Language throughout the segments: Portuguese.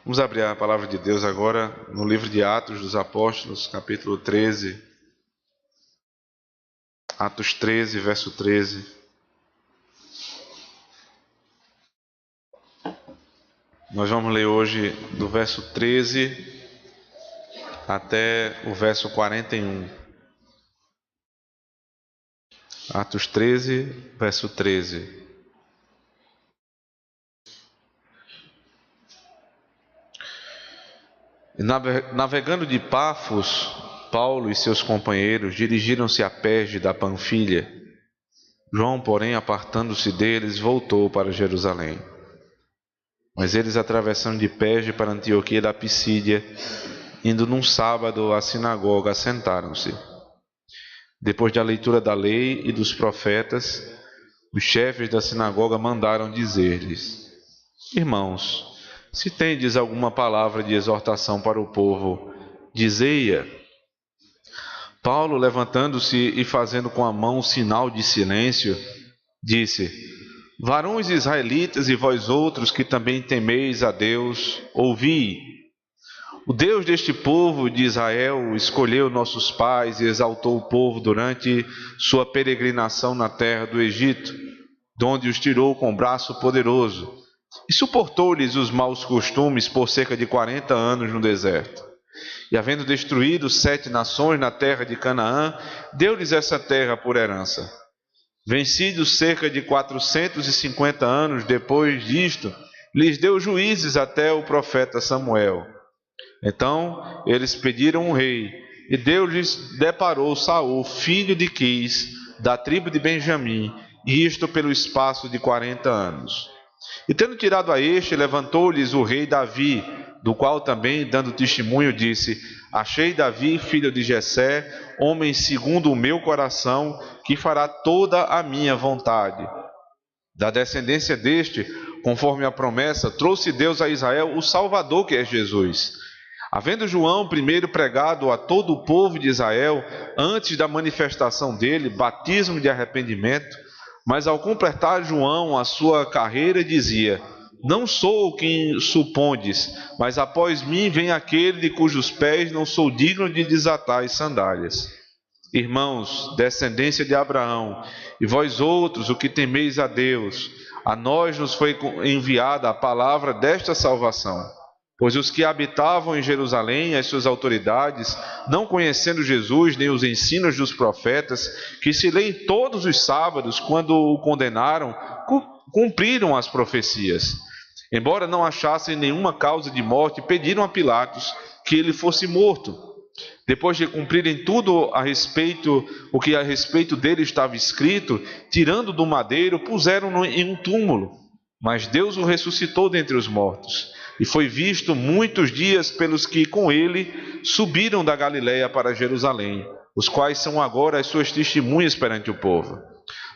Vamos abrir a palavra de Deus agora no livro de Atos dos Apóstolos, capítulo 13. Atos 13, verso 13. Nós vamos ler hoje do verso 13 até o verso 41. Atos 13, verso 13. Navegando de Pafos, Paulo e seus companheiros dirigiram-se a Perge da Panfilha. João, porém, apartando-se deles, voltou para Jerusalém. Mas eles atravessaram de Perge para Antioquia da Pisídia, indo num sábado à sinagoga, assentaram-se. Depois da leitura da lei e dos profetas, os chefes da sinagoga mandaram dizer-lhes: Irmãos, se tendes alguma palavra de exortação para o povo, dizei-a. Paulo, levantando-se e fazendo com a mão sinal de silêncio, disse: Varões israelitas e vós outros que também temeis a Deus, ouvi. O Deus deste povo de Israel escolheu nossos pais e exaltou o povo durante sua peregrinação na terra do Egito, de onde os tirou com braço poderoso, e suportou-lhes os maus costumes por cerca de 40 anos no deserto. E havendo destruído 7 nações na terra de Canaã, deu-lhes essa terra por herança. Vencidos cerca de 450 anos depois disto, lhes deu juízes até o profeta Samuel. Então eles pediram um rei, e Deus lhes deparou Saul, filho de Quis, da tribo de Benjamim, e isto pelo espaço de 40 anos. E tendo tirado a este, levantou-lhes o rei Davi, do qual também, dando testemunho, disse: Achei Davi, filho de Jessé, homem segundo o meu coração, que fará toda a minha vontade. Da descendência deste, conforme a promessa, trouxe Deus a Israel o Salvador, que é Jesus. Havendo João primeiro pregado a todo o povo de Israel, antes da manifestação dele, batismo de arrependimento, mas ao completar João a sua carreira, dizia: Não sou quem supondes, mas após mim vem aquele de cujos pés não sou digno de desatar as sandálias. Irmãos, descendência de Abraão, e vós outros, o que temeis a Deus, a nós nos foi enviada a palavra desta salvação. Pois os que habitavam em Jerusalém, as suas autoridades, não conhecendo Jesus nem os ensinos dos profetas, que se leem todos os sábados, quando o condenaram, cumpriram as profecias. Embora não achassem nenhuma causa de morte, pediram a Pilatos que ele fosse morto. Depois de cumprirem tudo o que a respeito dele estava escrito, tirando do madeiro, puseram-no em um túmulo. Mas Deus o ressuscitou dentre os mortos, e foi visto muitos dias pelos que com ele subiram da Galiléia para Jerusalém, os quais são agora as suas testemunhas perante o povo.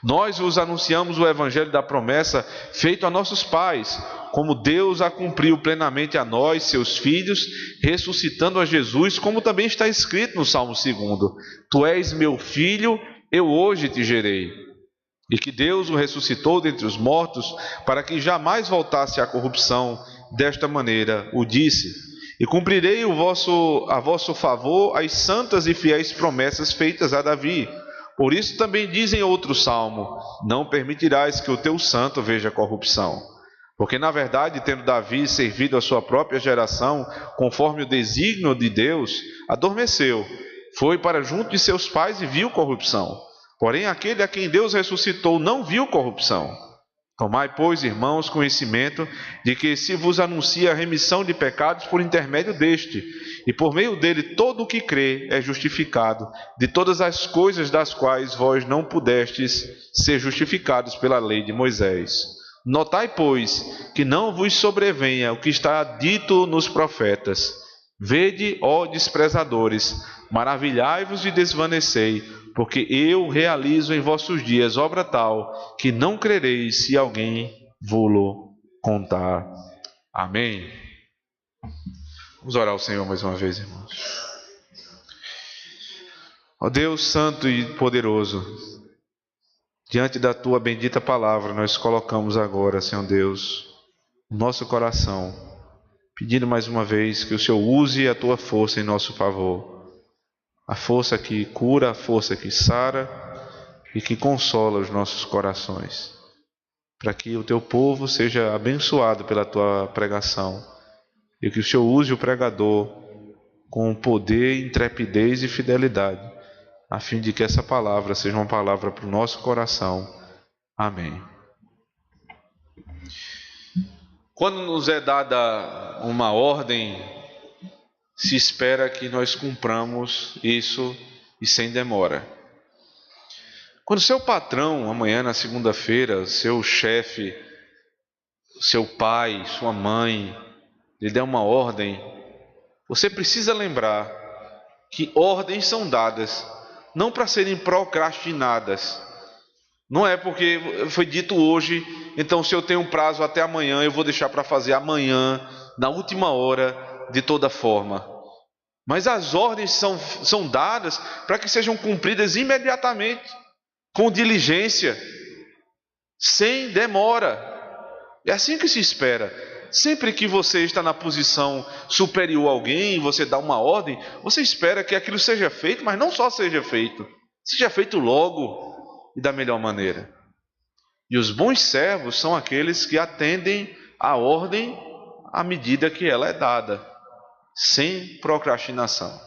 Nós vos anunciamos o evangelho da promessa feito a nossos pais, como Deus a cumpriu plenamente a nós, seus filhos, ressuscitando a Jesus, como também está escrito no Salmo 2: Tu és meu filho, eu hoje te gerei. E que Deus o ressuscitou dentre os mortos, para que jamais voltasse à corrupção. Desta maneira o disse: E cumprirei a vosso favor as santas e fiéis promessas feitas a Davi. Por isso também dizem outro salmo: Não permitirás que o teu santo veja corrupção. Porque na verdade, tendo Davi servido a sua própria geração, conforme o desígnio de Deus, adormeceu, foi para junto de seus pais e viu corrupção. Porém, aquele a quem Deus ressuscitou não viu corrupção. Tomai, pois, irmãos, conhecimento de que se vos anuncia a remissão de pecados por intermédio deste, e por meio dele todo o que crê é justificado, de todas as coisas das quais vós não pudestes ser justificados pela lei de Moisés. Notai, pois, que não vos sobrevenha o que está dito nos profetas: Vede, ó desprezadores, maravilhai-vos e desvanecei, porque eu realizo em vossos dias obra tal, que não crereis se alguém vô-lo contar. Amém. Vamos orar ao Senhor mais uma vez, irmãos. Ó Deus santo e poderoso, diante da tua bendita palavra, nós colocamos agora, Senhor Deus, o nosso coração, pedindo mais uma vez que o Senhor use a tua força em nosso favor. A força que cura, a força que sara e que consola os nossos corações. Para que o teu povo seja abençoado pela tua pregação. E que o Senhor use o pregador com poder, intrepidez e fidelidade, a fim de que essa palavra seja uma palavra para o nosso coração. Amém. Quando nos é dada uma ordem, se espera que nós cumpramos isso e sem demora. Quando seu patrão, amanhã na segunda-feira, seu chefe, seu pai, sua mãe, lhe der uma ordem, você precisa lembrar que ordens são dadas não para serem procrastinadas. Não é porque foi dito hoje, então se eu tenho um prazo até amanhã, eu vou deixar para fazer amanhã, na última hora, de toda forma. Mas as ordens são dadas para que sejam cumpridas imediatamente, com diligência, sem demora. É assim que se espera. Sempre que você está na posição superior a alguém, você dá uma ordem, você espera que aquilo seja feito, mas não só seja feito logo e da melhor maneira. E os bons servos são aqueles que atendem a ordem à medida que ela é dada, sem procrastinação.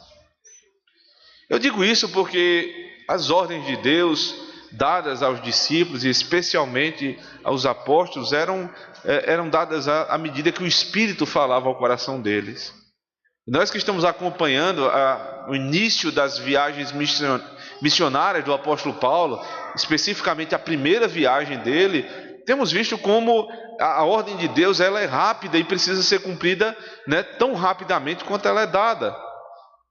Eu digo isso porque as ordens de Deus dadas aos discípulos e especialmente aos apóstolos eram dadas à medida que o Espírito falava ao coração deles. Nós que estamos acompanhando o início das viagens missionárias do apóstolo Paulo, especificamente a primeira viagem dele, temos visto como a ordem de Deus ela é rápida e precisa ser cumprida, né, tão rapidamente quanto ela é dada.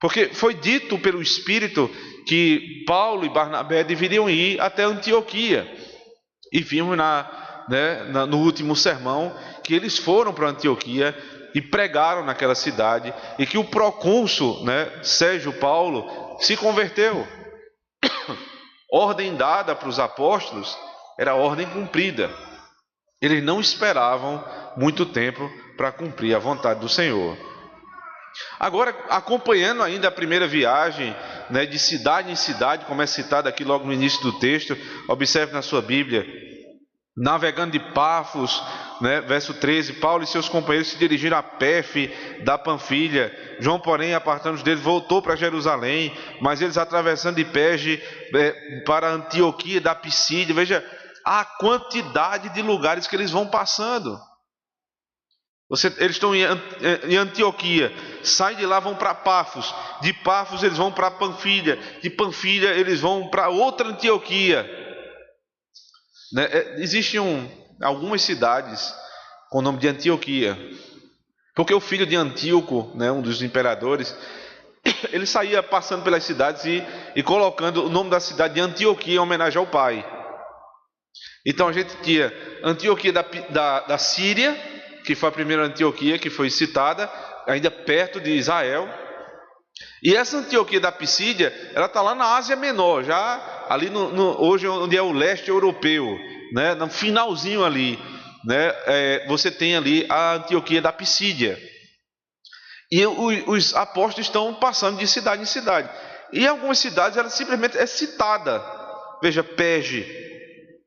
Porque foi dito pelo Espírito que Paulo e Barnabé deveriam ir até Antioquia. E vimos no último sermão que eles foram para Antioquia e pregaram naquela cidade. E que o procônsul, Sérgio Paulo, se converteu. Ordem dada para os apóstolos era ordem cumprida. Eles não esperavam muito tempo para cumprir a vontade do Senhor. Agora, acompanhando ainda a primeira viagem, de cidade em cidade, como é citado aqui logo no início do texto, observe na sua Bíblia, navegando de Pafos, verso 13, Paulo e seus companheiros se dirigiram a Perfe da Panfilha. João, porém, apartando-se deles, voltou para Jerusalém, mas eles atravessando de Perge para Antioquia da Pisídia. Veja a quantidade de lugares que eles vão passando. Eles estão em Antioquia, saem de lá, vão para Pafos, de Pafos eles vão para Panfilha, de Panfilha eles vão para outra Antioquia. Existem algumas cidades com o nome de Antioquia, porque o filho de Antíoco, um dos imperadores, ele saía passando pelas cidades e colocando o nome da cidade de Antioquia em homenagem ao pai. Então a gente tinha Antioquia da Síria, que foi a primeira Antioquia que foi citada, ainda perto de Israel. E essa Antioquia da Pisídia, ela está lá na Ásia Menor, já ali hoje onde é o leste europeu, no finalzinho ali, você tem ali a Antioquia da Pisídia. E os apóstolos estão passando de cidade em cidade. E em algumas cidades ela simplesmente é citada. Veja, Perge.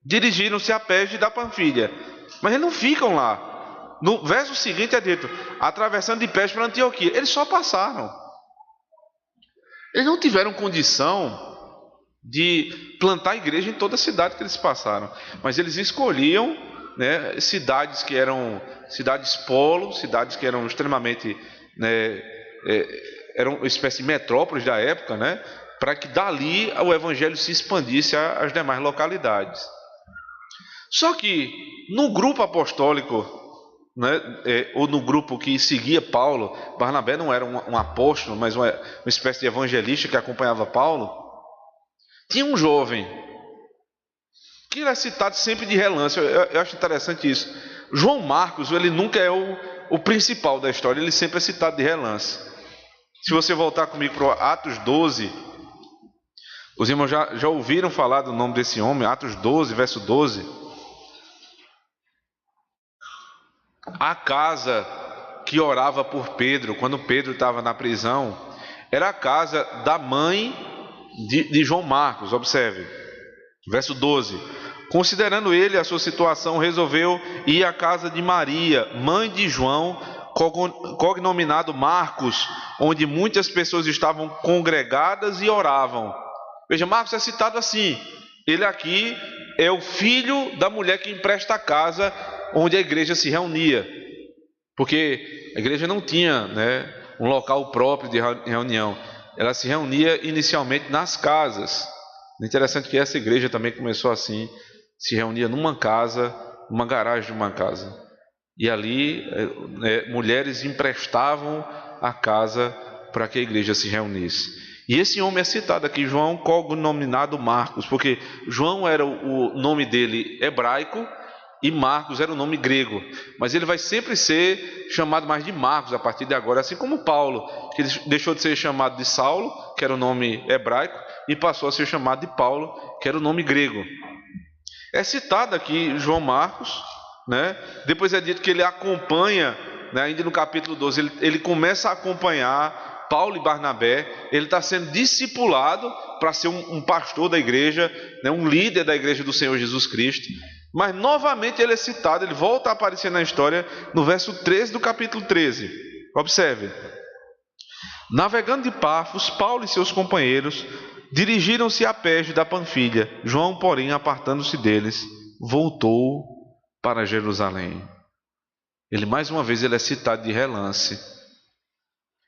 Dirigiram-se a Perge da Panfilha. Mas eles não ficam lá. No verso seguinte é dito, atravessando de Perge para Antioquia. Eles só passaram. Eles não tiveram condição de plantar igreja em toda a cidade que eles passaram. Mas eles escolhiam cidades que eram cidades polo, cidades que eram extremamente... eram uma espécie de metrópoles da época, para que dali o evangelho se expandisse às demais localidades. Só que no grupo apostólico, ou no grupo que seguia Paulo, Barnabé não era um apóstolo, mas uma espécie de evangelista que acompanhava Paulo, tinha um jovem que era citado sempre de relance. Eu acho interessante isso. João Marcos, ele nunca é o principal da história, ele sempre é citado de relance. Se você voltar comigo para Atos 12, os irmãos já ouviram falar do nome desse homem, Atos 12, verso 12. A casa que orava por Pedro, quando Pedro estava na prisão, era a casa da mãe de João Marcos. Observe, verso 12. Considerando ele a sua situação, resolveu ir à casa de Maria, mãe de João, cognominado Marcos, onde muitas pessoas estavam congregadas e oravam. Veja, Marcos é citado assim. Ele aqui é o filho da mulher que empresta a casa onde a igreja se reunia, porque a igreja não tinha, um local próprio de reunião. Ela se reunia inicialmente nas casas. Interessante que essa igreja também começou assim, se reunia numa casa, numa garagem de uma casa, e ali mulheres emprestavam a casa para que a igreja se reunisse. E esse homem é citado aqui, João, cognominado Marcos, porque João era o nome dele hebraico e Marcos era o nome grego, mas ele vai sempre ser chamado mais de Marcos a partir de agora, assim como Paulo, que deixou de ser chamado de Saulo, que era o nome hebraico, e passou a ser chamado de Paulo, que era o nome grego. É citado aqui João Marcos, depois é dito que ele acompanha, ainda no capítulo 12, ele começa a acompanhar Paulo e Barnabé. Ele está sendo discipulado para ser um pastor da igreja, um líder da igreja do Senhor Jesus Cristo. Mas novamente ele é citado, ele volta a aparecer na história no verso 13 do capítulo 13. Observe: navegando de Pafos, Paulo e seus companheiros dirigiram-se a Perge da Panfilha. João, porém, apartando-se deles, voltou para Jerusalém. Ele, mais uma vez, ele é citado de relance.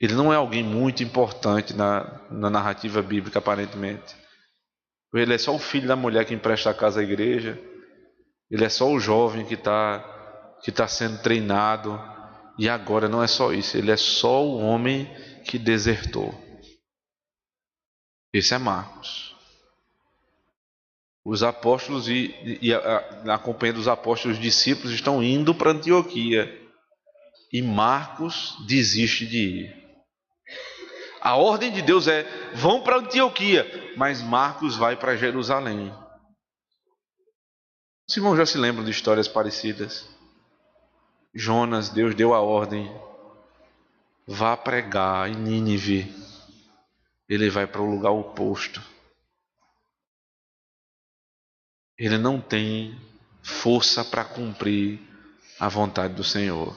Ele não é alguém muito importante na narrativa bíblica, aparentemente. Ele é só o filho da mulher que empresta a casa à igreja. Ele é só o jovem que está sendo treinado. E agora não é só isso. Ele é só o homem que desertou. Esse é Marcos. Os apóstolos na companhia dos apóstolos, os discípulos estão indo para Antioquia. E Marcos desiste de ir. A ordem de Deus é: vão para Antioquia, mas Marcos vai para Jerusalém. Os irmãos já se lembram de histórias parecidas. Jonas, Deus deu a ordem: vá pregar em Nínive. Ele vai para o lugar oposto. Ele não tem força para cumprir a vontade do Senhor.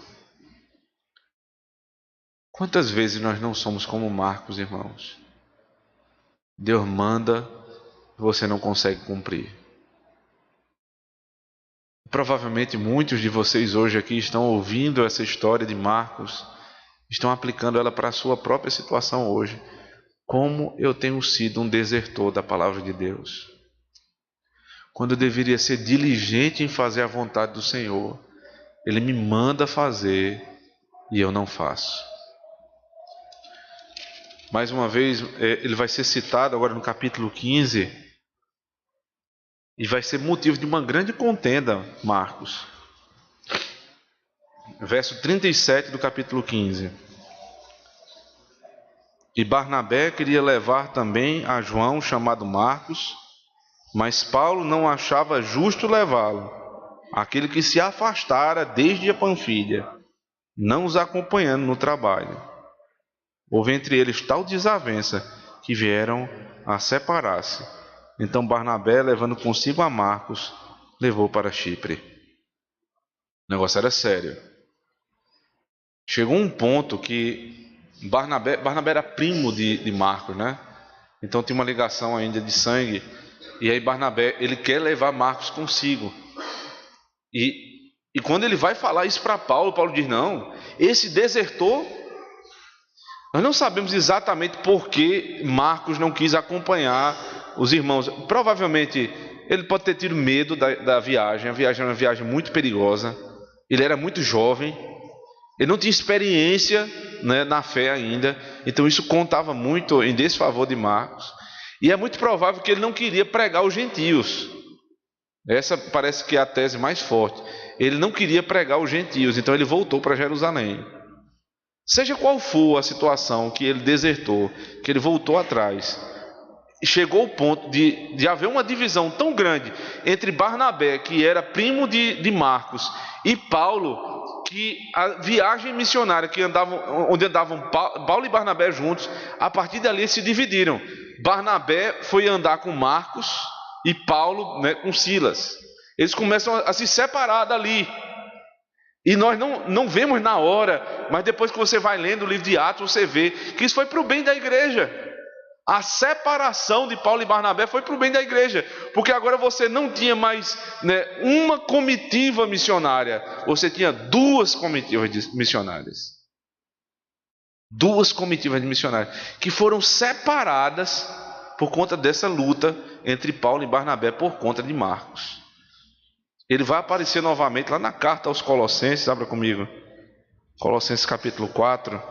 Quantas vezes nós não somos como Marcos, irmãos? Deus manda, você não consegue cumprir. Provavelmente muitos de vocês hoje aqui estão ouvindo essa história de Marcos, estão aplicando ela para a sua própria situação hoje. Como eu tenho sido um desertor da palavra de Deus. Quando eu deveria ser diligente em fazer a vontade do Senhor, Ele me manda fazer e eu não faço. Mais uma vez, ele vai ser citado agora no capítulo 15 e vai ser motivo de uma grande contenda, Marcos. Verso 37 do capítulo 15. E Barnabé queria levar também a João, chamado Marcos, mas Paulo não achava justo levá-lo, aquele que se afastara desde a Panfilha, não os acompanhando no trabalho. Houve entre eles tal desavença que vieram a separar-se. Então Barnabé, levando consigo a Marcos, levou para Chipre. O negócio era sério. Chegou um ponto que Barnabé era primo de Marcos, Então tinha uma ligação ainda de sangue. E aí Barnabé, ele quer levar Marcos consigo. E quando ele vai falar isso para Paulo, Paulo diz: não, esse desertor, nós não sabemos exatamente por que Marcos não quis acompanhar os irmãos. Provavelmente ele pode ter tido medo da viagem. A viagem era uma viagem muito perigosa. Ele era muito jovem. Ele não tinha experiência, na fé ainda. Então isso contava muito em desfavor de Marcos. E é muito provável que ele não queria pregar aos gentios. Essa parece que é a tese mais forte. Ele não queria pregar aos gentios, então ele voltou para Jerusalém. Seja qual for a situação que ele desertou, que ele voltou atrás, chegou o ponto de haver uma divisão tão grande entre Barnabé, que era primo de Marcos, e Paulo, que a viagem missionária onde andavam Paulo e Barnabé juntos, a partir dali eles se dividiram. Barnabé foi andar com Marcos e Paulo, né, com Silas. Eles começam a se separar dali. E nós não vemos na hora, mas depois que você vai lendo o livro de Atos, você vê que isso foi para o bem da igreja. A separação de Paulo e Barnabé foi para o bem da igreja, porque agora você não tinha mais, né, uma comitiva missionária, você tinha duas comitivas missionárias. Duas comitivas de missionários que foram separadas por conta dessa luta entre Paulo e Barnabé por conta de Marcos. Ele vai aparecer novamente lá na carta aos Colossenses, abra comigo. Colossenses capítulo 4.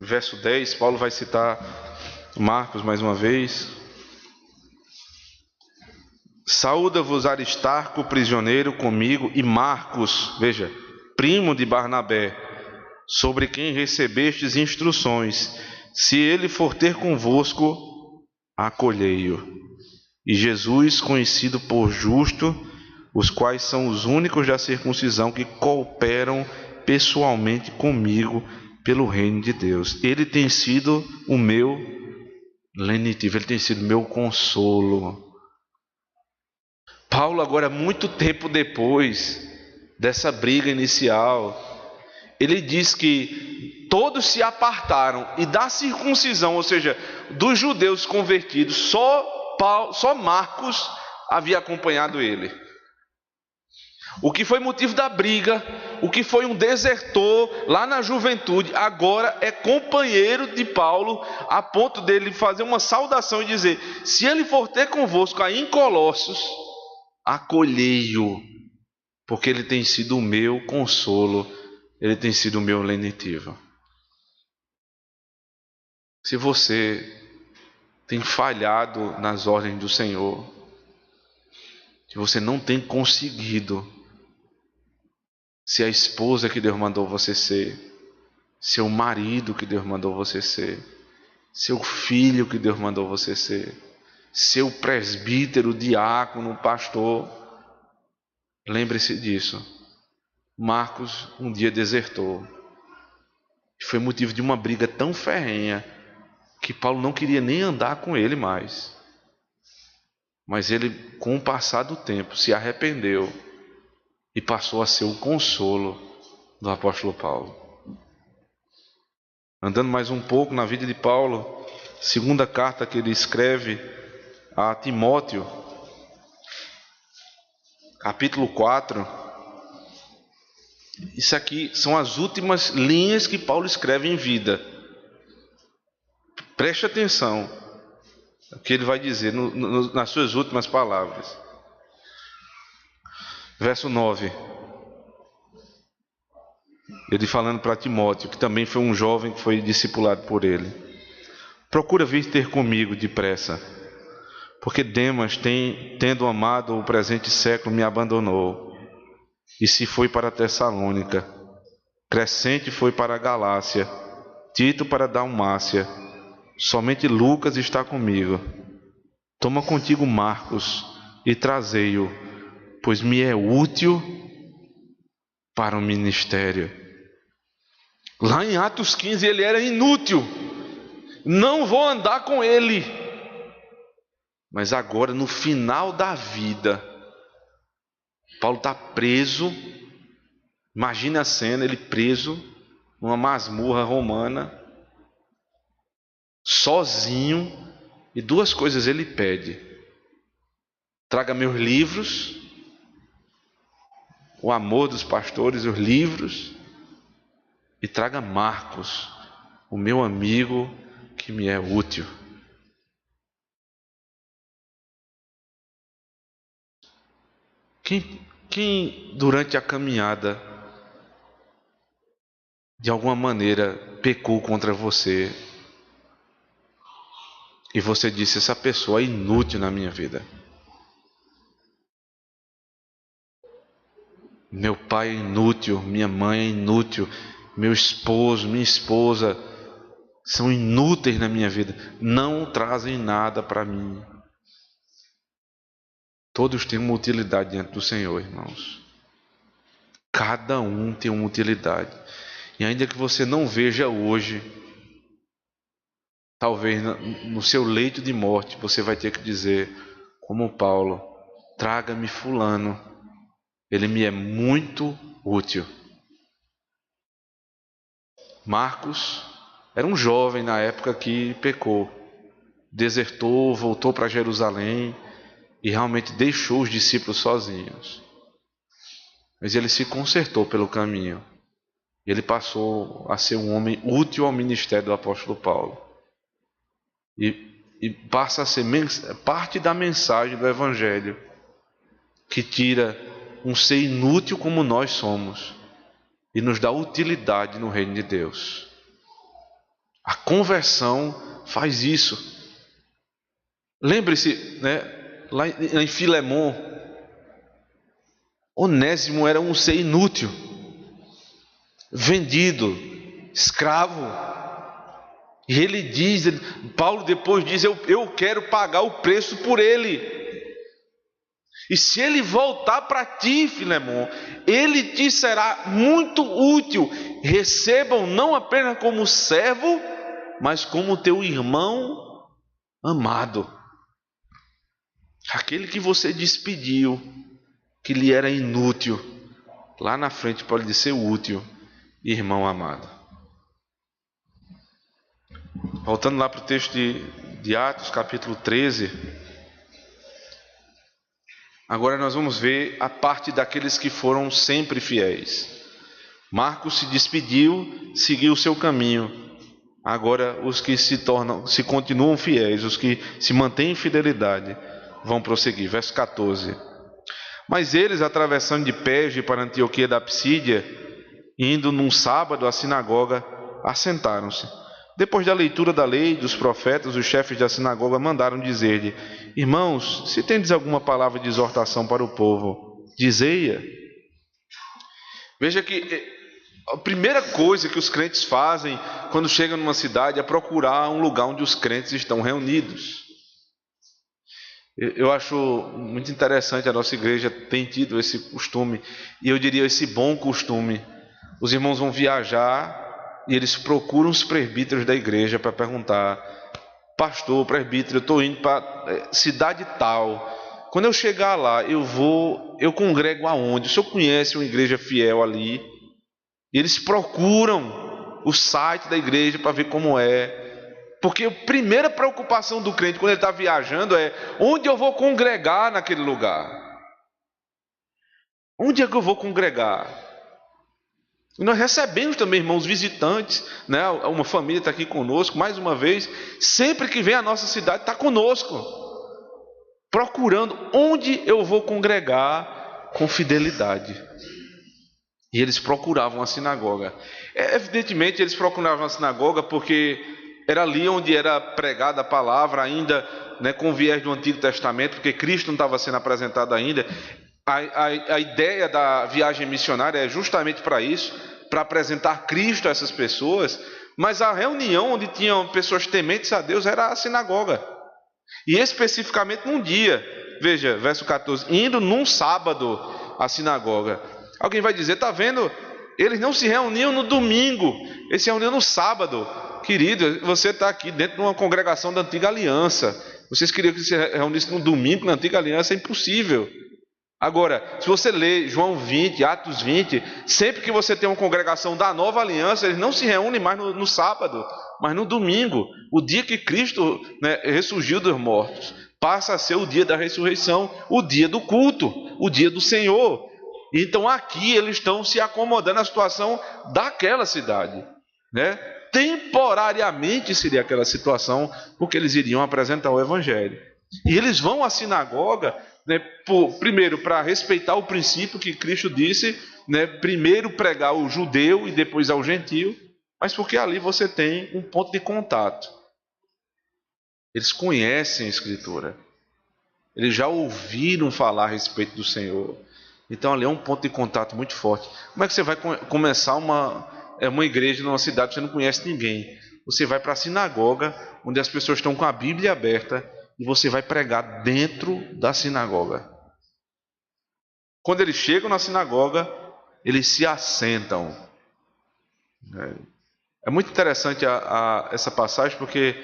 Verso 10, Paulo vai citar Marcos mais uma vez. Saúda-vos Aristarco, prisioneiro comigo, e Marcos, veja, primo de Barnabé, sobre quem recebestes instruções. Se ele for ter convosco, acolhei-o. E Jesus, conhecido por justo, os quais são os únicos da circuncisão que cooperam pessoalmente comigo pelo reino de Deus. Ele tem sido o meu lenitivo, ele tem sido meu consolo. Paulo, agora, muito tempo depois dessa briga inicial, ele diz que todos se apartaram e da circuncisão, ou seja, dos judeus convertidos, só Marcos havia acompanhado ele. O que foi motivo da briga, o que foi um desertor lá na juventude, agora é companheiro de Paulo, a ponto dele fazer uma saudação e dizer: se ele for ter convosco aí em Colossos, acolhei-o, porque ele tem sido o meu consolo, ele tem sido o meu lenitivo. Se você tem falhado nas ordens do Senhor, se você não tem conseguido ser a esposa que Deus mandou você ser, seu marido que Deus mandou você ser, seu filho que Deus mandou você ser, seu presbítero, diácono, pastor, lembre-se disso. Marcos um dia desertou. Foi motivo de uma briga tão ferrenha que Paulo não queria nem andar com ele mais. Mas ele, com o passar do tempo, se arrependeu e passou a ser o consolo do apóstolo Paulo. Andando mais um pouco na vida de Paulo, segunda carta que ele escreve a Timóteo, capítulo 4. Isso aqui são as últimas linhas que Paulo escreve em vida. Preste atenção o que ele vai dizer nas suas últimas palavras. Verso 9. Ele falando para Timóteo, que também foi um jovem que foi discipulado por ele: procura vir ter comigo depressa, porque Demas, tendo amado o presente século, me abandonou e se foi para Tessalônica. Crescente foi para a Galácia, Tito para a Dalmácia. Somente Lucas está comigo. Toma contigo Marcos e trazei-o, pois me é útil para o ministério. Lá em Atos 15 ele era inútil. Não vou andar com ele. Mas agora, no final da vida, Paulo está preso. Imagine a cena, ele preso numa masmorra romana, sozinho, e duas coisas ele pede: traga meus livros, o amor dos pastores, os livros, e traga Marcos, o meu amigo que me é útil. Quem durante a caminhada de alguma maneira pecou contra você e você disse: essa pessoa é inútil na minha vida? Meu pai é inútil, minha mãe é inútil, meu esposo, minha esposa são inúteis na minha vida, não trazem nada para mim. Todos têm uma utilidade diante do Senhor, irmãos. Cada um tem uma utilidade. E ainda que você não veja hoje, talvez no seu leito de morte, você vai ter que dizer, como Paulo, traga-me fulano, ele me é muito útil. Marcos era um jovem na época que pecou, desertou, voltou para Jerusalém e realmente deixou os discípulos sozinhos. Mas ele se consertou pelo caminho. Ele passou a ser um homem útil ao ministério do apóstolo Paulo. E passa a ser parte da mensagem do Evangelho, que tira um ser inútil como nós somos e nos dá utilidade no reino de Deus. A conversão faz isso. Lembre-se, lá em Filemon, Onésimo era um ser inútil, vendido, escravo. E ele diz, Paulo depois diz, eu quero pagar o preço por ele. E se ele voltar para ti, Filemon, ele te será muito útil. Recebam não apenas como servo, mas como teu irmão amado. Aquele que você despediu, que lhe era inútil, lá na frente pode lhe ser útil, irmão amado. Voltando lá para o texto de Atos, capítulo 13. Agora nós vamos ver a parte daqueles que foram sempre fiéis. Marcos se despediu, seguiu o seu caminho. Agora os que se continuam fiéis, os que se mantêm em fidelidade, vão prosseguir. Verso 14. Mas eles, atravessando de Perge para Antioquia da Psídia, indo num sábado à sinagoga, assentaram-se. Depois da leitura da lei dos profetas, os chefes da sinagoga mandaram dizer-lhe: Irmãos, se tendes alguma palavra de exortação para o povo, dizei-a. Veja que a primeira coisa que os crentes fazem quando chegam numa cidade é procurar um lugar onde os crentes estão reunidos. Eu acho muito interessante, a nossa igreja tem tido esse costume, e eu diria esse bom costume. Os irmãos vão viajar e eles procuram os presbíteros da igreja para perguntar: pastor, presbítero, eu estou indo para cidade tal. Quando eu chegar lá, eu congrego aonde? O senhor conhece uma igreja fiel ali? E eles procuram o site da igreja para ver como é. Porque a primeira preocupação do crente quando ele está viajando é: onde eu vou congregar naquele lugar? Onde é que eu vou congregar? E nós recebemos também irmãos visitantes, né? Uma família está aqui conosco, mais uma vez, sempre que vem à nossa cidade está conosco, procurando onde eu vou congregar com fidelidade. E eles procuravam a sinagoga. Evidentemente eles procuravam a sinagoga porque era ali onde era pregada a palavra ainda, né, com viés do Antigo Testamento, porque Cristo não estava sendo apresentado ainda. A ideia da viagem missionária é justamente para isso, para apresentar Cristo a essas pessoas, mas a reunião onde tinham pessoas tementes a Deus era a sinagoga. E especificamente num dia, veja, verso 14, indo num sábado à sinagoga. Alguém vai dizer: está vendo, eles não se reuniam no domingo, eles se reuniam no sábado. Querido, você está aqui dentro de uma congregação da Antiga Aliança, vocês queriam que se reunissem no domingo na Antiga Aliança? É impossível. Agora, se você ler João 20, Atos 20, sempre que você tem uma congregação da Nova Aliança, eles não se reúnem mais no sábado, mas no domingo, o dia que Cristo, né, ressurgiu dos mortos, passa a ser o dia da ressurreição, o dia do culto, o dia do Senhor. Então aqui eles estão se acomodando à situação daquela cidade, né? Temporariamente seria aquela situação, porque eles iriam apresentar o Evangelho. E eles vão à sinagoga, né, primeiro para respeitar o princípio que Cristo disse, né, primeiro pregar ao judeu e depois ao gentio, mas porque ali você tem um ponto de contato. Eles conhecem a Escritura, eles já ouviram falar a respeito do Senhor, Então ali é um ponto de contato muito forte. Como é que você vai começar uma igreja numa cidade que você não conhece ninguém? Você vai para a sinagoga, onde as pessoas estão com a Bíblia aberta, e você vai pregar dentro da sinagoga. Quando eles chegam na sinagoga, eles se assentam. É muito interessante essa passagem, porque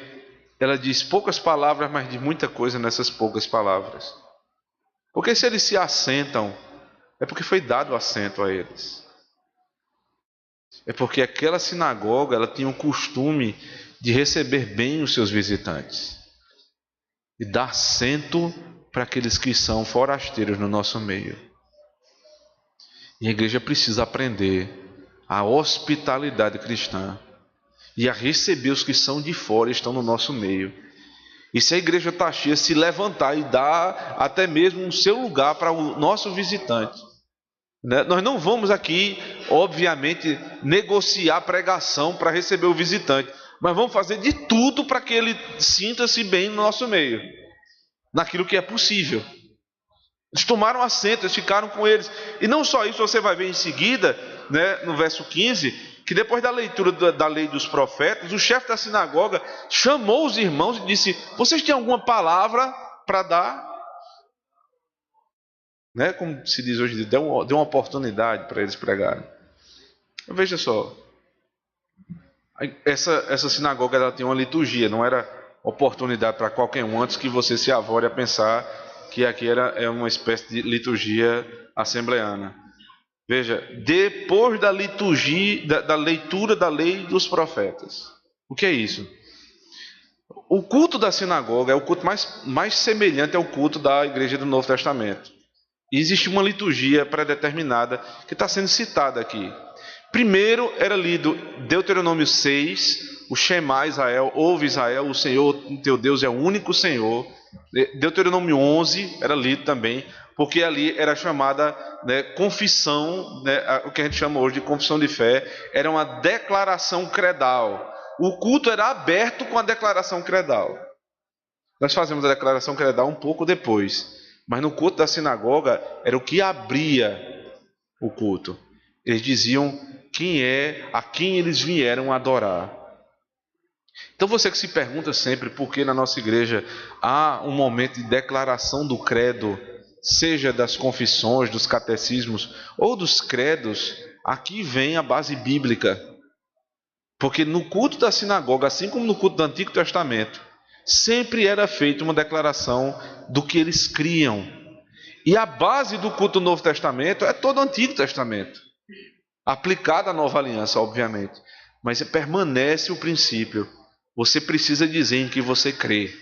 ela diz poucas palavras, mas diz muita coisa nessas poucas palavras. Porque se eles se assentam, é porque foi dado assento a eles. É porque aquela sinagoga, ela tinha o costume de receber bem os seus visitantes e dar assento para aqueles que são forasteiros no nosso meio. E a igreja precisa aprender a hospitalidade cristã e a receber os que são de fora e estão no nosso meio. E se a igreja está cheia, se levantar e dar até mesmo o seu lugar para o nosso visitante. Nós não vamos aqui, obviamente, negociar pregação para receber o visitante, mas vamos fazer de tudo para que ele sinta-se bem no nosso meio, naquilo que é possível. Eles tomaram assento, eles ficaram com eles. E não só isso, você vai ver em seguida, no verso 15, que depois da leitura da lei dos profetas, o chefe da sinagoga chamou os irmãos e disse: vocês têm alguma palavra para dar? Como se diz hoje, deu uma oportunidade para eles pregarem. Veja só, essa sinagoga ela tinha uma liturgia, não era oportunidade para qualquer um, antes que você se avore a pensar que aqui é uma espécie de liturgia assembleana. Veja, depois da liturgia, da leitura da lei dos profetas. O que é isso? O culto da sinagoga é o culto mais semelhante ao culto da igreja do Novo Testamento. E existe uma liturgia pré-determinada que está sendo citada aqui. Primeiro era lido Deuteronômio 6, o Shema Israel, ouve Israel, o Senhor teu Deus é o único Senhor. Deuteronômio 11 era lido também, porque ali era chamada confissão, o que a gente chama hoje de confissão de fé, era uma declaração credal. O culto era aberto com a declaração credal. Nós fazemos a declaração credal um pouco depois. Mas no culto da sinagoga era o que abria o culto. Eles diziam a quem eles vieram adorar. Então você que se pergunta sempre por que na nossa igreja há um momento de declaração do credo, seja das confissões, dos catecismos ou dos credos, aqui vem a base bíblica. Porque no culto da sinagoga, assim como no culto do Antigo Testamento, sempre era feita uma declaração do que eles criam. E a base do culto do Novo Testamento é todo o Antigo Testamento, aplicado à Nova Aliança, obviamente. Mas permanece o princípio. Você precisa dizer em que você crê,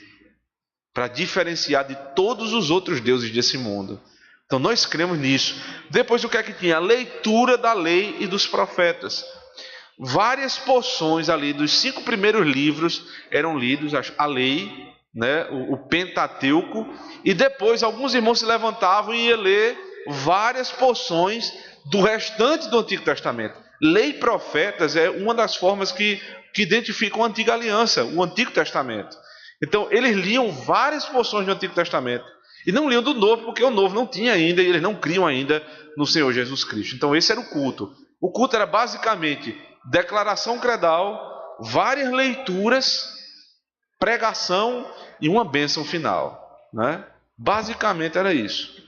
para diferenciar de todos os outros deuses desse mundo. Então nós cremos nisso. Depois o que é que tinha? A leitura da lei e dos profetas. Várias porções ali dos 5 primeiros livros eram lidos, a lei, o Pentateuco, e depois alguns irmãos se levantavam e iam ler várias porções do restante do Antigo Testamento. Lei e profetas é uma das formas que identificam a Antiga Aliança, o Antigo Testamento. Então eles liam várias porções do Antigo Testamento e não liam do Novo, porque o Novo não tinha ainda e eles não criam ainda no Senhor Jesus Cristo. Então esse era o culto. O culto era basicamente declaração credal, várias leituras, pregação e uma bênção final. Basicamente era isso.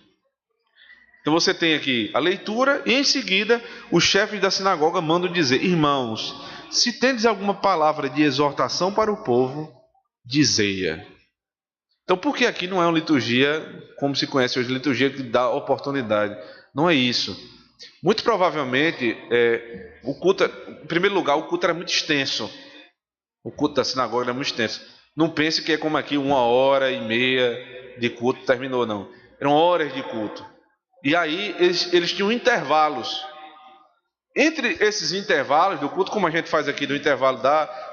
Então você tem aqui a leitura e em seguida os chefes da sinagoga mandam dizer: irmãos, se tendes alguma palavra de exortação para o povo, dizei-a. Então por que aqui não é uma liturgia como se conhece hoje, liturgia que dá oportunidade? Não é isso. Muito provavelmente, o culto, em primeiro lugar, o culto era muito extenso. O culto da sinagoga era muito extenso. Não pense que é como aqui 1h30 de culto, terminou, não. Eram horas de culto. E aí eles tinham intervalos. Entre esses intervalos do culto, como a gente faz aqui do intervalo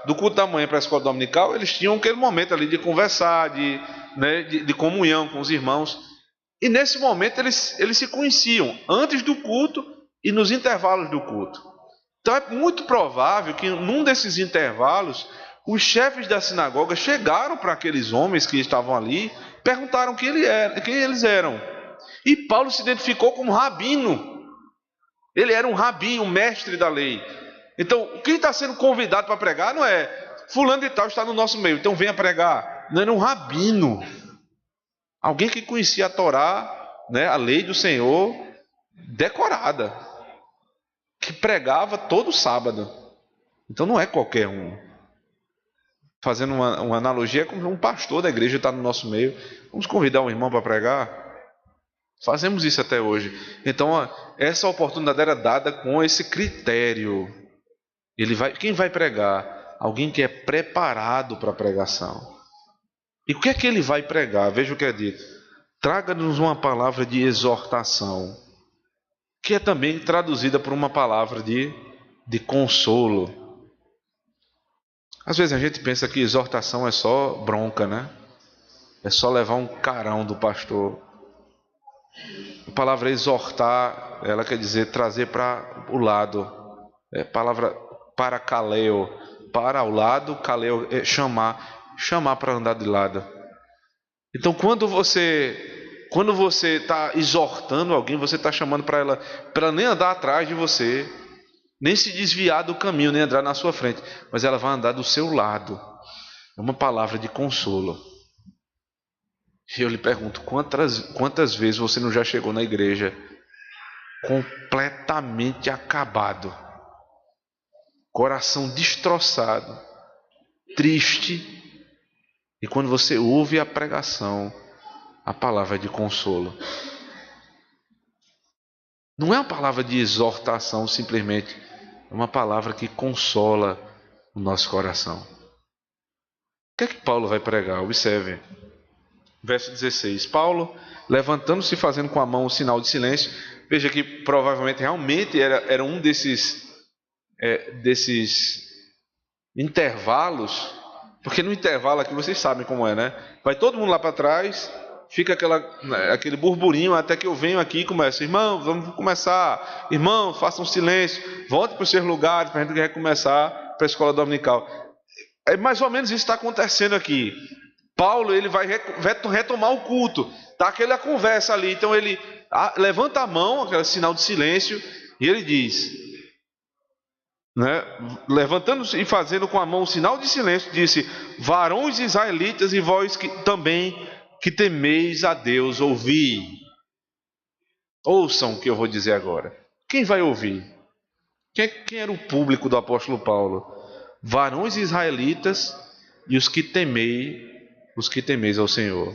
do culto da manhã para a escola dominical, eles tinham aquele momento ali de conversar, de comunhão com os irmãos. E nesse momento eles se conheciam antes do culto e nos intervalos do culto. Então é muito provável que num desses intervalos os chefes da sinagoga chegaram para aqueles homens que estavam ali, perguntaram quem eles eram. E Paulo se identificou como rabino. Ele era um rabi, um mestre da lei. Então, quem está sendo convidado para pregar não é fulano de tal está no nosso meio, então venha pregar. Não, era um rabino. Alguém que conhecia a Torá, né, a lei do Senhor, decorada. Que pregava todo sábado. Então não é qualquer um. Fazendo uma analogia, é como um pastor da igreja está no nosso meio. Vamos convidar um irmão para pregar? Fazemos isso até hoje. Então, essa oportunidade era dada com esse critério. Quem vai pregar? Alguém que é preparado para a pregação. E o que é que ele vai pregar? Veja o que é dito. Traga-nos uma palavra de exortação, que é também traduzida por uma palavra de consolo. Às vezes a gente pensa que exortação é só bronca, né? É só levar um carão do pastor. A palavra exortar, ela quer dizer trazer para o lado. É palavra parakaleo, para o lado, kaleo é chamar para andar de lado. Então quando você está exortando alguém, você está chamando para ela nem andar atrás de você, nem se desviar do caminho, nem andar na sua frente, mas ela vai andar do seu lado. É uma palavra de consolo. E eu lhe pergunto, quantas vezes você não já chegou na igreja completamente acabado, coração destroçado, triste, e quando você ouve a pregação, a palavra é de consolo. Não é uma palavra de exortação simplesmente, é uma palavra que consola o nosso coração. O que é que Paulo vai pregar? Observe. Verso 16. Paulo, levantando-se e fazendo com a mão o sinal de silêncio. Veja que provavelmente realmente era um desses intervalos. Porque no intervalo aqui vocês sabem como é, né? Vai todo mundo lá para trás, fica aquele burburinho até que eu venho aqui e começo. Irmãos, vamos começar. Irmãos, façam silêncio. Volte para os seus lugares para a gente recomeçar para a escola dominical. É mais ou menos isso que está acontecendo aqui. Paulo ele vai retomar o culto. Está aquela conversa ali. Então ele levanta a mão, aquele sinal de silêncio, e ele diz, né, levantando-se e fazendo com a mão o sinal de silêncio, disse: varões israelitas e vós também que temeis a Deus, ouvi. Ouçam o que eu vou dizer agora. Quem vai ouvir? Quem era o público do apóstolo Paulo? Varões israelitas e os que temeis ao Senhor.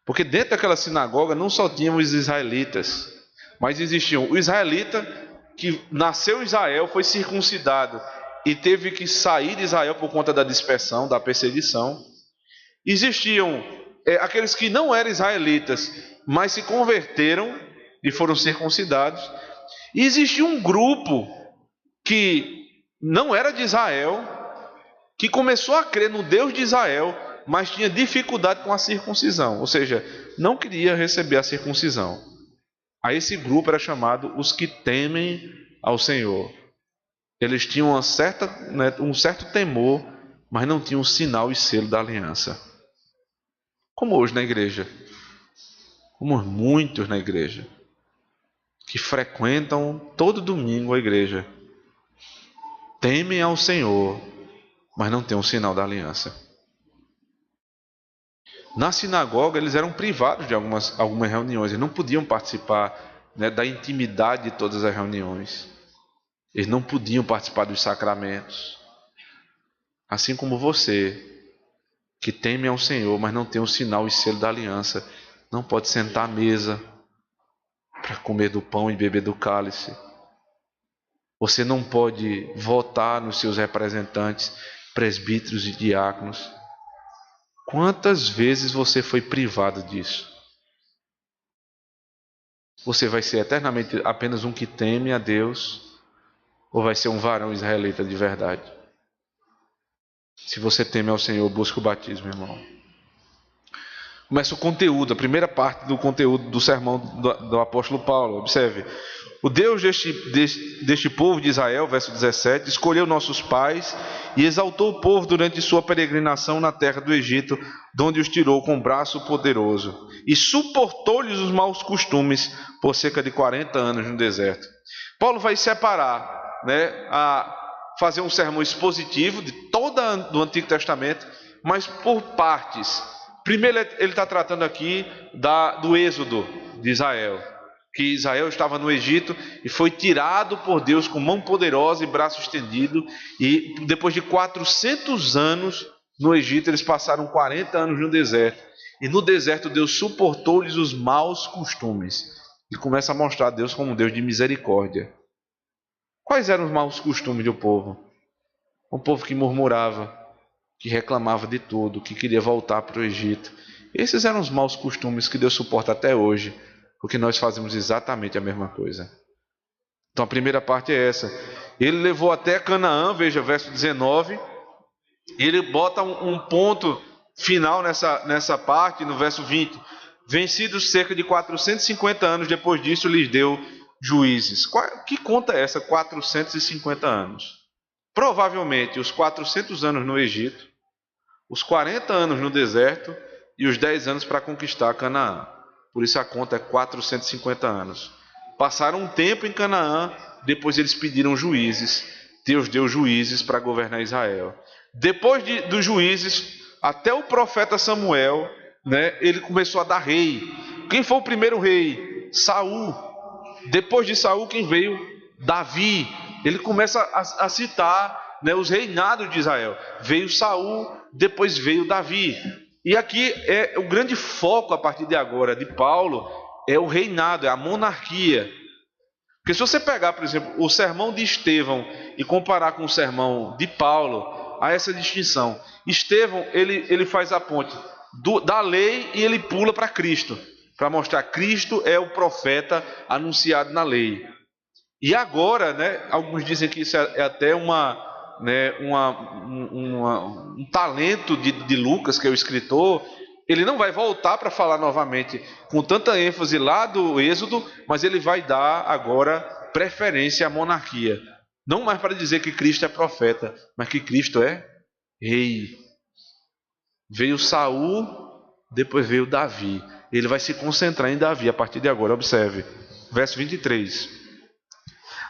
Porque dentro daquela sinagoga não só tinham os israelitas, mas existiam o israelita que nasceu em Israel, foi circuncidado e teve que sair de Israel por conta da dispersão, da perseguição. Existiam aqueles que não eram israelitas, mas se converteram e foram circuncidados. E existia um grupo que não era de Israel, que começou a crer no Deus de Israel, mas tinha dificuldade com a circuncisão, ou seja, não queria receber a circuncisão. A esse grupo era chamado os que temem ao Senhor. Eles tinham um certo temor, mas não tinham o sinal e selo da aliança. Como hoje na igreja. Como muitos na igreja. Que frequentam todo domingo a igreja. Temem ao Senhor, mas não têm o sinal da aliança. Na sinagoga eles eram privados de algumas reuniões, eles não podiam participar, né, da intimidade de todas as reuniões. Eles não podiam participar dos sacramentos. Assim como você, que teme ao Senhor, mas não tem o sinal e selo da aliança, não pode sentar à mesa para comer do pão e beber do cálice. Você não pode votar nos seus representantes, presbíteros e diáconos. Quantas vezes você foi privado disso? Você vai ser eternamente apenas um que teme a Deus, ou vai ser um varão israelita de verdade? Se você teme ao Senhor, busque o batismo, irmão. Começa o conteúdo, a primeira parte do conteúdo do sermão do apóstolo Paulo. Observe. O Deus deste povo de Israel, verso 17, escolheu nossos pais e exaltou o povo durante sua peregrinação na terra do Egito, de onde os tirou com braço poderoso, e suportou-lhes os maus costumes por cerca de 40 anos no deserto. Paulo vai separar, fazer um sermão expositivo de todo o Antigo Testamento, mas por partes. Primeiro ele está tratando aqui do êxodo de Israel, que Israel estava no Egito e foi tirado por Deus com mão poderosa e braço estendido, e depois de 400 anos no Egito, eles passaram 40 anos no deserto, e no deserto Deus suportou-lhes os maus costumes, e começa a mostrar Deus como um Deus de misericórdia. Quais eram os maus costumes do povo? Um povo que murmurava, que reclamava de tudo, que queria voltar para o Egito. Esses eram os maus costumes que Deus suporta até hoje, porque nós fazemos exatamente a mesma coisa. Então a primeira parte é essa. Ele levou até Canaã, veja, verso 19, e ele bota um ponto final nessa parte, no verso 20. Vencidos cerca de 450 anos, depois disso lhes deu juízes. Que conta é essa, 450 anos? Provavelmente os 400 anos no Egito, os 40 anos no deserto e os 10 anos para conquistar Canaã. Por isso a conta é 450 anos. Passaram um tempo em Canaã, depois eles pediram juízes. Deus deu juízes para governar Israel. Depois dos juízes, até o profeta Samuel, ele começou a dar rei. Quem foi o primeiro rei? Saul. Depois de Saul, quem veio? Davi. Ele começa a citar os reinados de Israel. Veio Saul, depois veio Davi. E aqui é o grande foco a partir de agora de Paulo, é o reinado, é a monarquia. Porque se você pegar, por exemplo, o sermão de Estevão e comparar com o sermão de Paulo, há essa distinção. Estevão, ele faz a ponte da lei e ele pula para Cristo, para mostrar que Cristo é o profeta anunciado na lei. E agora, alguns dizem que isso é até um talento de Lucas, que é o escritor. Ele não vai voltar para falar novamente com tanta ênfase lá do Êxodo, mas ele vai dar agora preferência à monarquia. Não mais para dizer que Cristo é profeta, mas que Cristo é rei. Veio Saul, depois veio Davi. Ele vai se concentrar em Davi a partir de agora. Observe, verso 23.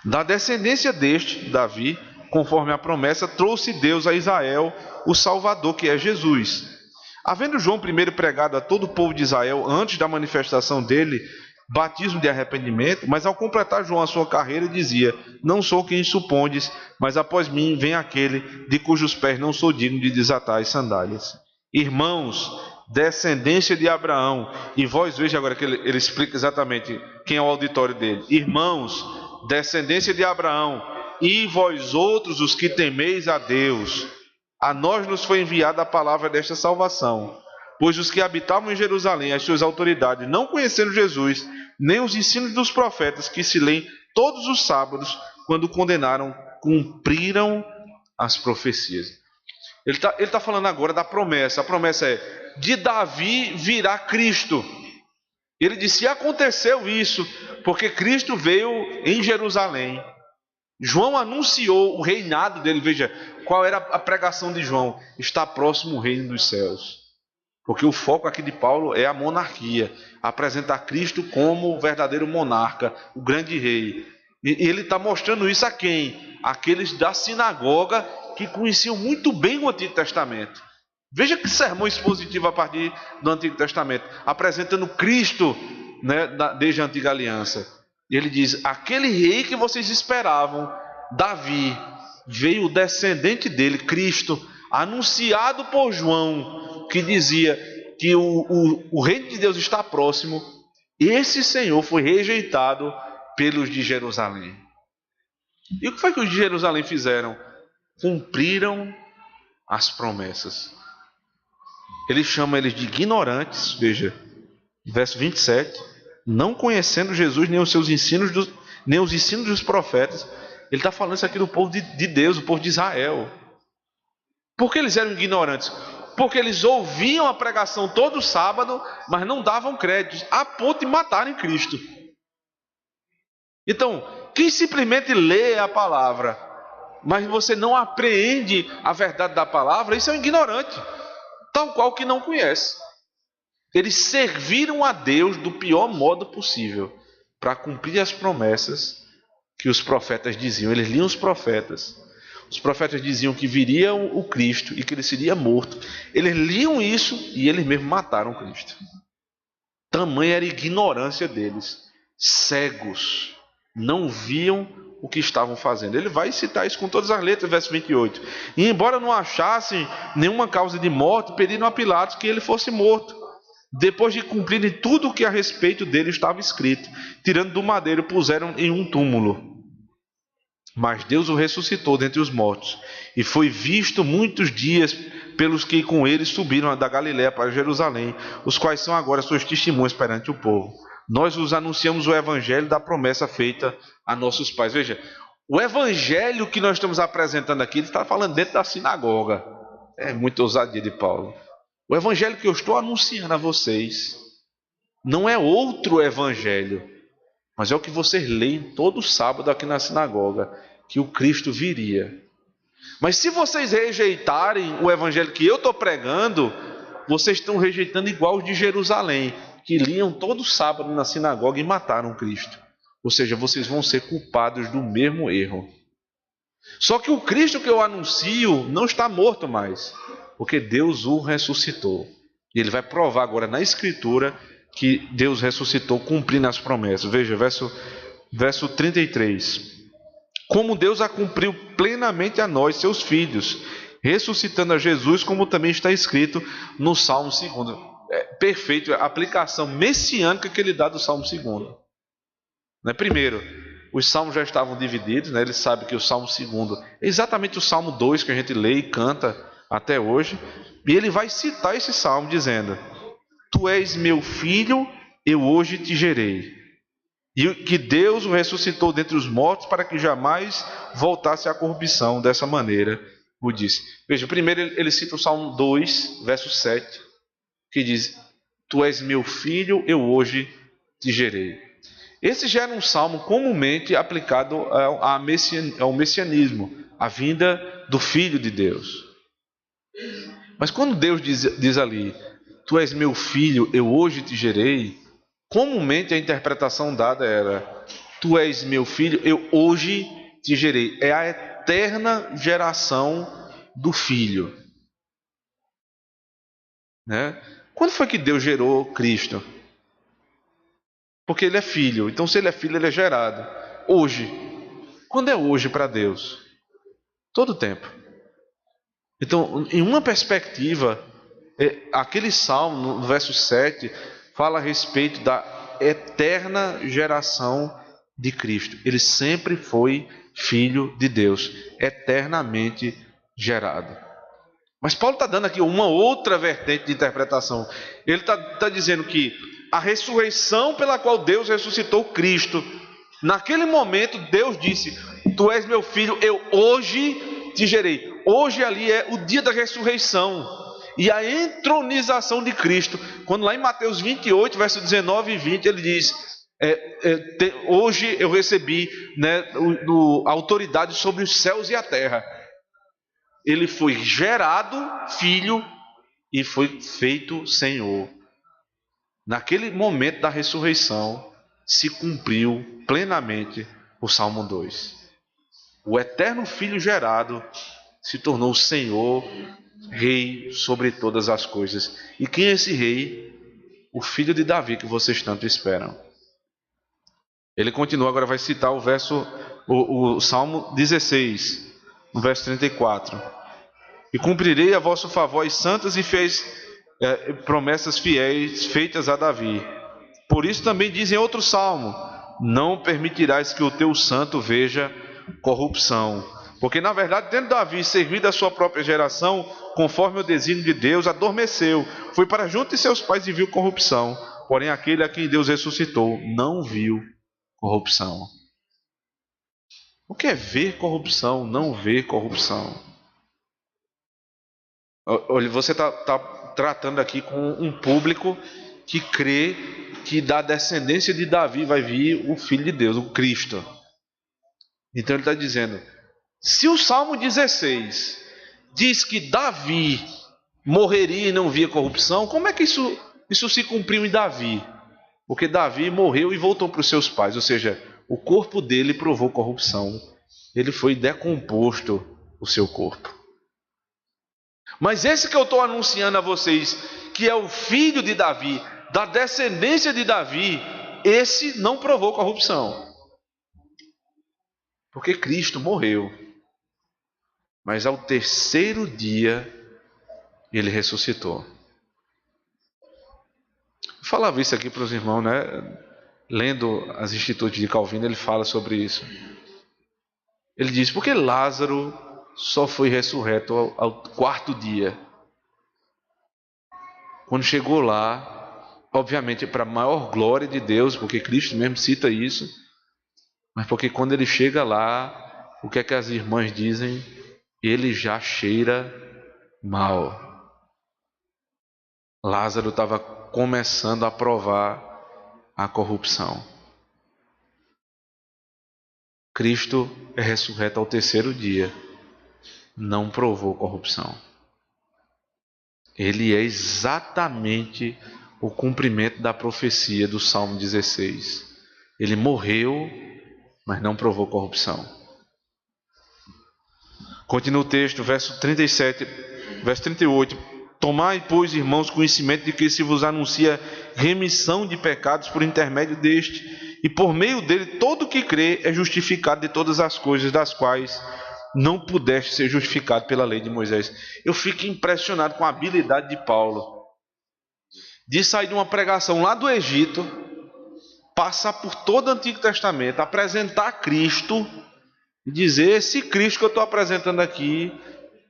Da descendência deste, Davi, conforme a promessa, trouxe Deus a Israel o Salvador, que é Jesus. Havendo João primeiro pregado a todo o povo de Israel, antes da manifestação dele, batismo de arrependimento, mas ao completar João a sua carreira, dizia: não sou quem supondes, mas após mim vem aquele de cujos pés não sou digno de desatar as sandálias. Irmãos, descendência de Abraão, e vós, veja agora que ele explica exatamente quem é o auditório dele. Irmãos, descendência de Abraão, e vós outros os que temeis a Deus, a nós nos foi enviada a palavra desta salvação, pois os que habitavam em Jerusalém, as suas autoridades, não conhecendo Jesus, nem os ensinos dos profetas que se leem todos os sábados, quando condenaram, cumpriram as profecias. Ele está falando agora da promessa. A promessa é: de Davi virá Cristo. Ele disse: e aconteceu isso, porque Cristo veio em Jerusalém. João anunciou o reinado dele. Veja, qual era a pregação de João? Está próximo o reino dos céus. Porque o foco aqui de Paulo é a monarquia. Apresentar Cristo como o verdadeiro monarca, o grande rei. E ele está mostrando isso a quem? Aqueles da sinagoga que conheciam muito bem o Antigo Testamento. Veja que sermão expositivo a partir do Antigo Testamento, apresentando Cristo, desde a Antiga Aliança. E ele diz: aquele rei que vocês esperavam, Davi, veio o descendente dele, Cristo, anunciado por João, que dizia que o reino de Deus está próximo. Esse Senhor foi rejeitado pelos de Jerusalém. E o que foi que os de Jerusalém fizeram? Cumpriram as promessas. Ele chama eles de ignorantes, veja, verso 27, não conhecendo Jesus nem os seus ensinos, nem os ensinos dos profetas. Ele está falando isso aqui do povo de Deus, o povo de Israel. Por que eles eram ignorantes? porque eles ouviam a pregação todo sábado, mas não davam crédito, a ponto de matarem Cristo. Então, quem simplesmente lê a palavra, mas você não apreende a verdade da palavra, isso é um ignorante, tal qual que não conhece. Eles serviram a Deus do pior modo possível, para cumprir as promessas que os profetas diziam. Eles liam os profetas diziam que viria o Cristo e que ele seria morto. Eles liam isso e eles mesmos mataram Cristo. Tamanha era a ignorância deles, cegos, não viam o que estavam fazendo. Ele vai citar isso com todas as letras, verso 28. E embora não achassem nenhuma causa de morte, pediram a Pilatos que ele fosse morto, depois de cumprirem tudo o que a respeito dele estava escrito. Tirando do madeiro, puseram em um túmulo. Mas Deus o ressuscitou dentre os mortos, e foi visto muitos dias pelos que com ele subiram da Galiléia para Jerusalém, os quais são agora suas testemunhas perante o povo. Nós vos anunciamos o evangelho da promessa feita a nossos pais. Veja, o evangelho que nós estamos apresentando aqui, ele está falando dentro da sinagoga. É muita ousadia de Paulo. O evangelho que eu estou anunciando a vocês não é outro evangelho, mas é o que vocês leem todo sábado aqui na sinagoga, que o Cristo viria. Mas se vocês rejeitarem o evangelho que eu estou pregando, vocês estão rejeitando igual os de Jerusalém, que liam todo sábado na sinagoga e mataram Cristo. Ou seja, vocês vão ser culpados do mesmo erro. Só que o Cristo que eu anuncio não está morto mais, porque Deus o ressuscitou. E ele vai provar agora na Escritura que Deus ressuscitou, cumprindo as promessas. Veja, verso 33. Como Deus a cumpriu plenamente a nós, seus filhos, ressuscitando a Jesus, como também está escrito no Salmo 2. Perfeito, a aplicação messiânica que ele dá do Salmo 2. Primeiro, os salmos já estavam divididos, ele sabe que o Salmo 2 é exatamente o Salmo 2 que a gente lê e canta até hoje, e ele vai citar esse salmo dizendo: Tu és meu filho, eu hoje te gerei. E que Deus o ressuscitou dentre os mortos para que jamais voltasse à corrupção. Dessa maneira o disse. Veja, primeiro ele cita o Salmo 2, verso 7, que diz: Tu és meu filho, eu hoje te gerei. Esse já era um salmo comumente aplicado ao messianismo, à vinda do Filho de Deus. Mas quando Deus diz ali: Tu és meu filho, eu hoje te gerei, comumente a interpretação dada era: Tu és meu filho, eu hoje te gerei. É a eterna geração do filho. Quando foi que Deus gerou Cristo? Porque ele é filho. Então, se ele é filho, ele é gerado. Hoje. Quando é hoje para Deus? Todo tempo. Então, em uma perspectiva, aquele salmo, no verso 7, fala a respeito da eterna geração de Cristo. Ele sempre foi filho de Deus, eternamente gerado. Mas Paulo está dando aqui uma outra vertente de interpretação. Ele está dizendo que a ressurreição pela qual Deus ressuscitou Cristo, naquele momento Deus disse: Tu és meu filho, eu hoje te gerei. Hoje ali é o dia da ressurreição e a entronização de Cristo. Quando lá em Mateus 28, verso 19 e 20, ele diz: hoje eu recebi a autoridade sobre os céus e a terra. Ele foi gerado filho e foi feito Senhor. Naquele momento da ressurreição se cumpriu plenamente o Salmo 2. O eterno Filho gerado se tornou Senhor, Rei sobre todas as coisas. E quem é esse Rei? O Filho de Davi que vocês tanto esperam. Ele continua, agora vai citar o Salmo 16, no verso 34. E cumprirei a vosso favor as santas e fiéis promessas fiéis feitas a Davi. Por isso também diz em outro salmo: Não permitirás que o teu santo veja corrupção. Porque na verdade, tendo Davi servido a sua própria geração, conforme o desígnio de Deus, adormeceu, foi para junto de seus pais e viu corrupção. Porém aquele a quem Deus ressuscitou não viu corrupção. O que é ver corrupção? Não ver corrupção. Olha, você está tratando aqui com um público que crê que da descendência de Davi vai vir o Filho de Deus, o Cristo. Então ele está dizendo, se o Salmo 16 diz que Davi morreria e não via corrupção, como é que isso se cumpriu em Davi? Porque Davi morreu e voltou para os seus pais, ou seja, o corpo dele provou corrupção. Ele foi decomposto, o seu corpo. Mas esse que eu estou anunciando a vocês, que é o filho de Davi, da descendência de Davi, esse não provou corrupção. Porque Cristo morreu. Mas ao terceiro dia, ele ressuscitou. Eu falava isso aqui para os irmãos, né? Lendo as Institutos de Calvino, ele fala sobre isso. Ele diz, porque Lázaro só foi ressurreto ao quarto dia. Quando chegou lá, obviamente para a maior glória de Deus, porque Cristo mesmo cita isso, mas porque quando ele chega lá, o que é que as irmãs dizem? Ele já cheira mal. Lázaro estava começando a provar a corrupção. Cristo é ressurreto ao terceiro dia. Não provou corrupção. Ele é exatamente o cumprimento da profecia do Salmo 16. Ele morreu, mas não provou corrupção. Continua o texto, verso 37, verso 38. Tomai, pois, irmãos, conhecimento de que se vos anuncia remissão de pecados por intermédio deste, e por meio dele todo que crê é justificado de todas as coisas das quais não pudeste ser justificado pela lei de Moisés. Eu fico impressionado com a habilidade de Paulo de sair de uma pregação lá do Egito, passar por todo o Antigo Testamento, apresentar Cristo e dizer, esse Cristo que eu estou apresentando aqui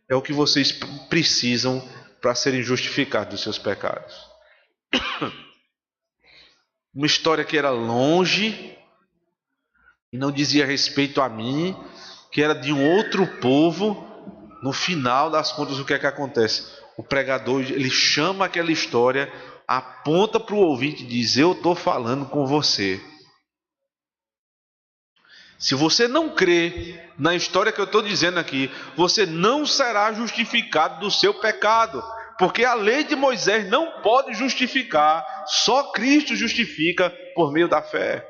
é o que vocês precisam para serem justificados dos seus pecados. Uma história que era longe e não dizia respeito a mim, que era de um outro povo. No final das contas, o que é que acontece? O pregador, ele chama aquela história, aponta para o ouvinte e diz, eu estou falando com você. Se você não crê na história que eu estou dizendo aqui, você não será justificado do seu pecado, porque a lei de Moisés não pode justificar, só Cristo justifica por meio da fé.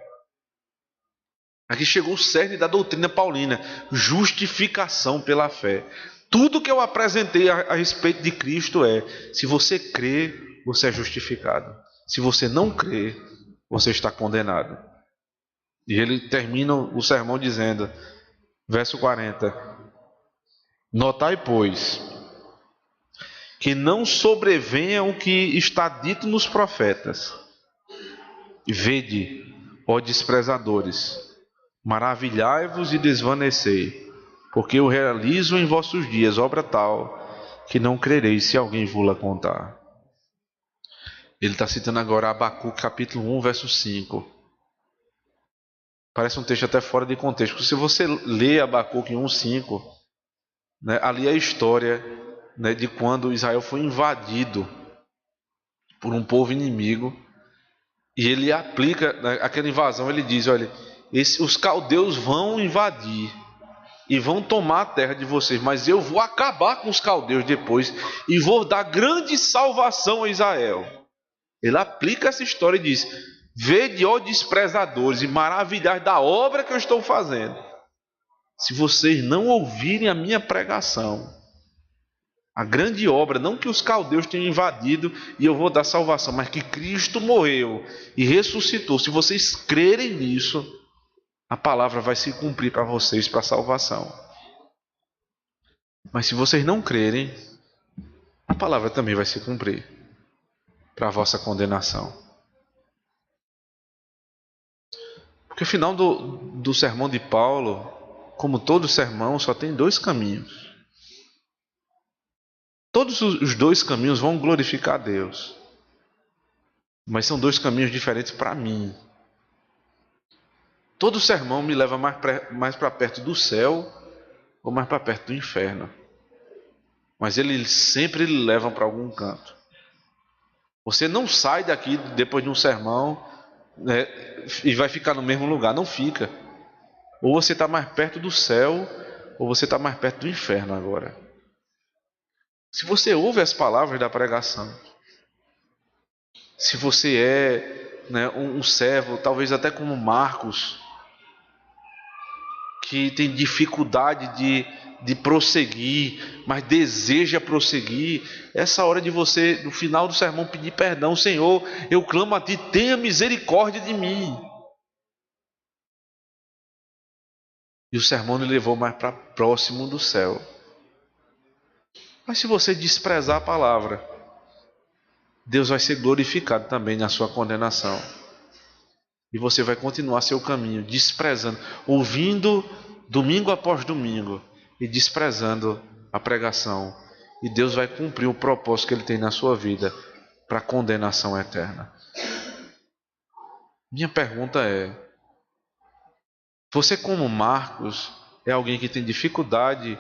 Aqui chegou o cerne da doutrina paulina, justificação pela fé. Tudo que eu apresentei a respeito de Cristo é, se você crê, você é justificado. Se você não crê, você está condenado. E ele termina o sermão dizendo, verso 40, notai, pois, que não sobrevenha o que está dito nos profetas. Vede, ó desprezadores, maravilhai-vos e desvanecei, porque eu realizo em vossos dias obra tal, que não crereis se alguém vô-la contar. Ele está citando agora Abacuque capítulo 1, verso 5. Parece um texto até fora de contexto. Se você lê Abacuque 1:5, né, ali é a história, né, de quando Israel foi invadido por um povo inimigo. E ele aplica, né, aquela invasão, ele diz, olha, os caldeus vão invadir e vão tomar a terra de vocês, mas eu vou acabar com os caldeus depois e vou dar grande salvação a Israel. Ele aplica essa história e diz, vede, ó desprezadores, e maravilhai da obra que eu estou fazendo. Se vocês não ouvirem a minha pregação, a grande obra, não que os caldeus tenham invadido e eu vou dar salvação, mas que Cristo morreu e ressuscitou. Se vocês crerem nisso, a palavra vai se cumprir para vocês, para a salvação. Mas se vocês não crerem, a palavra também vai se cumprir para a vossa condenação. Porque o final do sermão de Paulo, como todo sermão, só tem dois caminhos. Todos os dois caminhos vão glorificar a Deus. Mas são dois caminhos diferentes para mim. Todo sermão me leva mais para perto do céu ou mais para perto do inferno. mas ele sempre lhe leva para algum canto. Você não sai daqui depois de um sermão, né, e vai ficar no mesmo lugar. Não fica. Ou você está mais perto do céu, ou você está mais perto do inferno agora. Se você ouve as palavras da pregação, se você é, né, um servo, talvez até como Marcos, que tem dificuldade de prosseguir, mas deseja prosseguir, essa hora de você, no final do sermão, pedir perdão. Senhor, eu clamo a Ti, tenha misericórdia de mim. E o sermão lhe levou mais para próximo do céu. Mas se você desprezar a palavra, Deus vai ser glorificado também na sua condenação. E você vai continuar seu caminho, desprezando, ouvindo domingo após domingo e desprezando a pregação. E Deus vai cumprir o propósito que Ele tem na sua vida para a condenação eterna. Minha pergunta é: você, como Marcos, é alguém que tem dificuldade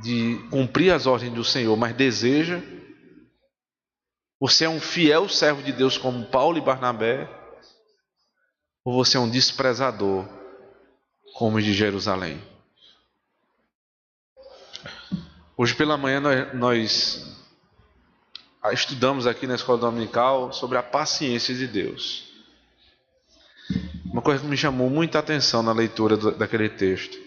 de cumprir as ordens do Senhor, mas deseja? Você é um fiel servo de Deus como Paulo e Barnabé? Ou você é um desprezador como os de Jerusalém? Hoje pela manhã nós estudamos aqui na escola dominical sobre a paciência de Deus. Uma coisa que me chamou muita atenção na leitura daquele texto: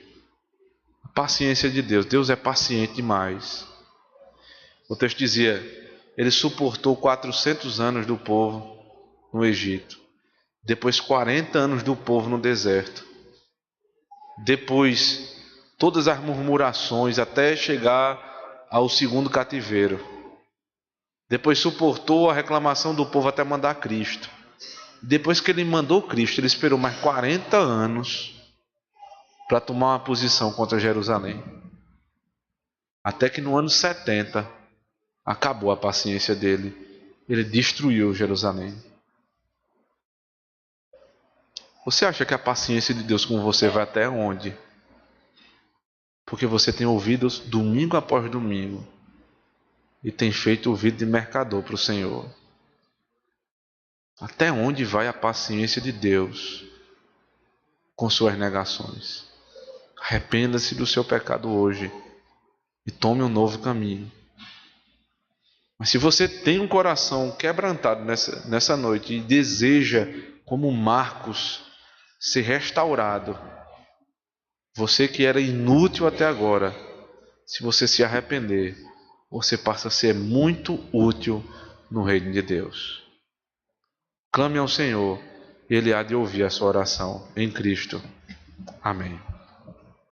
a paciência de Deus. Deus é paciente demais. O texto dizia: Ele suportou 400 anos do povo no Egito, depois 40 anos do povo no deserto, depois todas as murmurações até chegar ao segundo cativeiro, depois suportou a reclamação do povo até mandar Cristo. Depois que Ele mandou Cristo, Ele esperou mais 40 anos para tomar uma posição contra Jerusalém, até que no ano 70 acabou a paciência dele. Ele destruiu Jerusalém. Você acha que a paciência de Deus com você vai até onde? Porque você tem ouvido domingo após domingo e tem feito ouvido de mercador para o Senhor. Até onde vai a paciência de Deus com suas negações? Arrependa-se do seu pecado hoje e tome um novo caminho. Mas se você tem um coração quebrantado nessa noite e deseja, como Marcos, ser restaurado, você que era inútil até agora, se você se arrepender, você passa a ser muito útil no reino de Deus. Clame ao Senhor, e Ele há de ouvir a sua oração em Cristo. Amém.